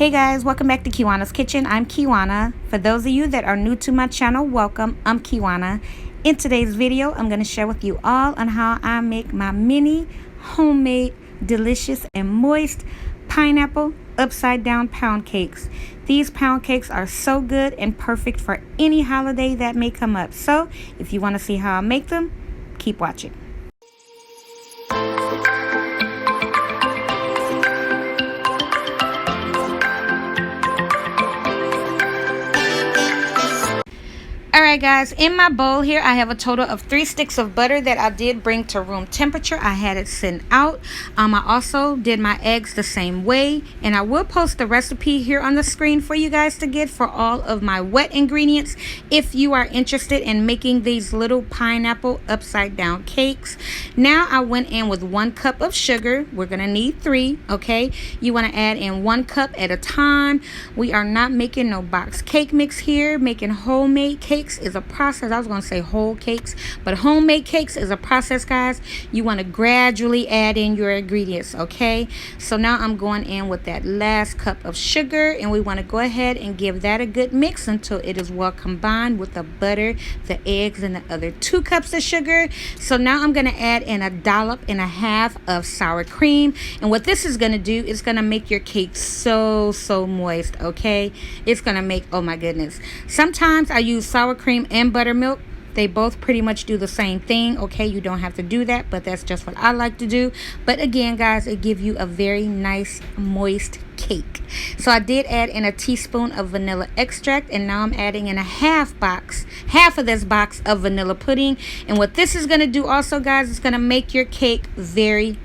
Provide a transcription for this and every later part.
Hey guys, welcome back to Kiwanna's Kitchen. I'm Kiwanna. For those of you that are new to my channel, welcome. I'm Kiwanna. In today's video, I'm going to share with you all on how I make my mini homemade, delicious and moist pineapple upside down pound cakes. These pound cakes are so good and perfect for any holiday that may come up. So if you want to see how I make them, keep watching. Alright guys, in my bowl here I have a total of 3 sticks of butter that I did bring to room temperature. I had it sent out. I also did my eggs the same way, and I will post the recipe here on the screen for you guys to get for all of my wet ingredients if you are interested in making these little pineapple upside down cakes. Now I went in with 1 cup of sugar. We're going to need 3, okay? You want to add in 1 cup at a time. We are not making no box cake mix here. Making homemade cakes is a process. I was going to say whole cakes, but homemade cakes is a process, guys. You want to gradually add in your ingredients, okay? So now I'm going in with that last cup of sugar, and we want to go ahead and give that a good mix until it is well combined with the butter, the eggs, and the other 2 cups of sugar. So now I'm going to add in 1.5 dollops of sour cream, and what this is going to do is going to make your cake so moist, okay? It's going to make, oh my goodness. Sometimes I use sour cream and buttermilk. They both pretty much do the same thing, okay? You don't have to do that, but that's just what I like to do. But again, guys, it gives you a very nice moist cake. So I did add in 1 teaspoon of vanilla extract, and now I'm adding in half of this box of vanilla pudding. And what this is going to do also, guys, is going to make your cake very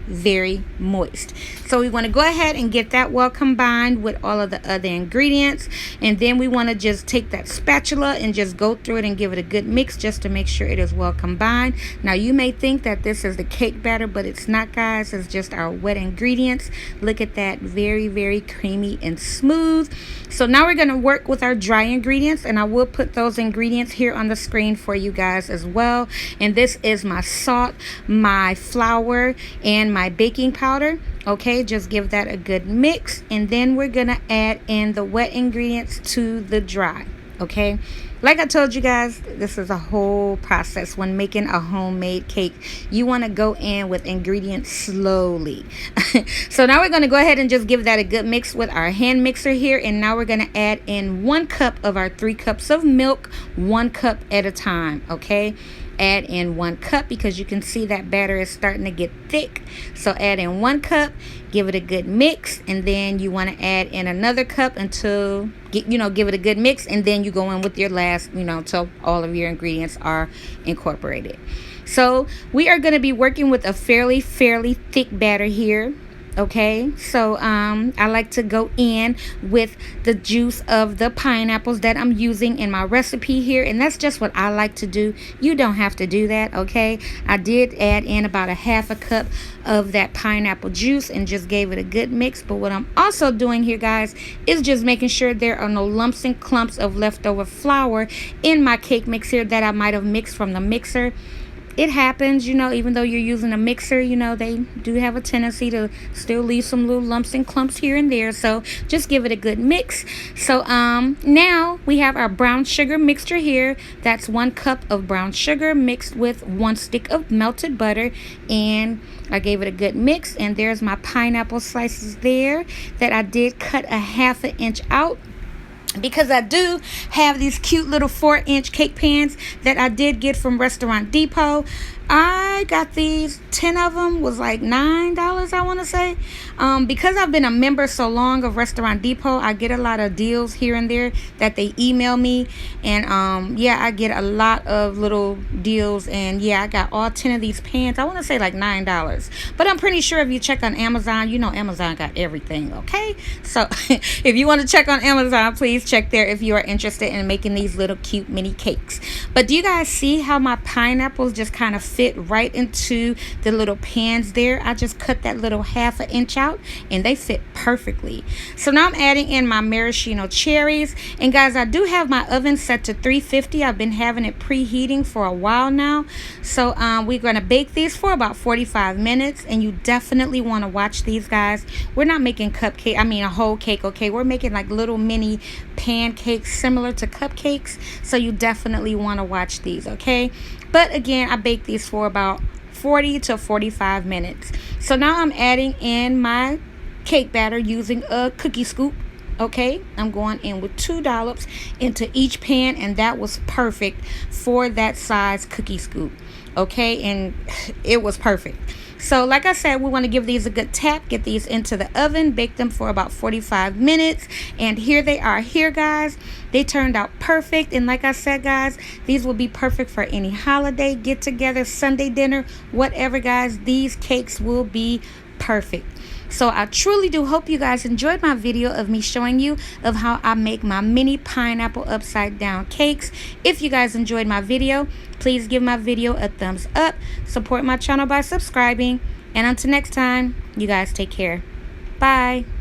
moist. So we want to go ahead and get that well combined with all of the other ingredients, and then we want to just take that spatula and just go through it and give it a good mix just to make sure it is well combined. Now you may think that this is the cake batter, but it's not, guys. It's just our wet ingredients. Look at that, very creamy and smooth. So now we're going to work with our dry ingredients, and I will put those ingredients here on the screen for you guys as well. And this is my salt, my flour, and my baking powder. Okay, just give that a good mix, and then we're gonna add in the wet ingredients to the dry. Okay, like I told you guys, this is a whole process when making a homemade cake. You want to go in with ingredients slowly. So now we're going to go ahead and just give that a good mix with our hand mixer here, and now we're going to add in 1 cup of our 3 cups of milk, 1 cup at a time. Okay, add in 1 cup because you can see that batter is starting to get thick. So add in 1 cup, give it a good mix, and then you want to add in another cup until give it a good mix, and then you go in with your last, until all of your ingredients are incorporated. So we are going to be working with a fairly thick batter here. Okay, so I like to go in with the juice of the pineapples that I'm using in my recipe here, and that's just what I like to do. You don't have to do that, okay? I did add in about 1/2 cup of that pineapple juice and just gave it a good mix. But what I'm also doing here, guys, is just making sure there are no lumps and clumps of leftover flour in my cake mix here that I might have mixed from the mixer. It happens, even though you're using a mixer, they do have a tendency to still leave some little lumps and clumps here and there. So just give it a good mix. So now we have our brown sugar mixture here. That's 1 cup of brown sugar mixed with 1 stick of melted butter, and I gave it a good mix. And there's my pineapple slices there that I did cut 1/2 inch out, because I do have these cute little 4-inch cake pans that I did get from Restaurant Depot. I got these, 10 of them was like $9, I want to say. Because I've been a member so long of Restaurant Depot, I get a lot of deals here and there that they email me, and yeah, I get a lot of little deals, and yeah, I got all 10 of these pans. I want to say like $9, but I'm pretty sure if you check on Amazon, Amazon got everything, okay? So if you want to check on Amazon, please check there if you are interested in making these little cute mini cakes. But do you guys see how my pineapples just kind of fit right into the little pans there. I just cut that little 1/2 inch out and they fit perfectly. So now I'm adding in my maraschino cherries. And guys, I do have my oven set to 350. I've been having it preheating for a while now. So we're going to bake these for about 45 minutes. And you definitely want to watch these, guys. We're not making a whole cake, okay? We're making like little mini pancakes similar to cupcakes. So you definitely want to watch these, okay? But again, I baked these for about 40 to 45 minutes. So now I'm adding in my cake batter using a cookie scoop. Okay, I'm going in with 2 dollops into each pan, and that was perfect for that size cookie scoop. Okay, and it was perfect. So like I said, we want to give these a good tap, get these into the oven, bake them for about 45 minutes. And here they are here, guys. They turned out perfect. And like I said, guys, these will be perfect for any holiday, get together, Sunday dinner, whatever, guys. These cakes will be perfect. So I truly do hope you guys enjoyed my video of me showing you of how I make my mini pineapple upside down cakes. If you guys enjoyed my video, please give my video a thumbs up. Support my channel by subscribing. And until next time, you guys take care. Bye.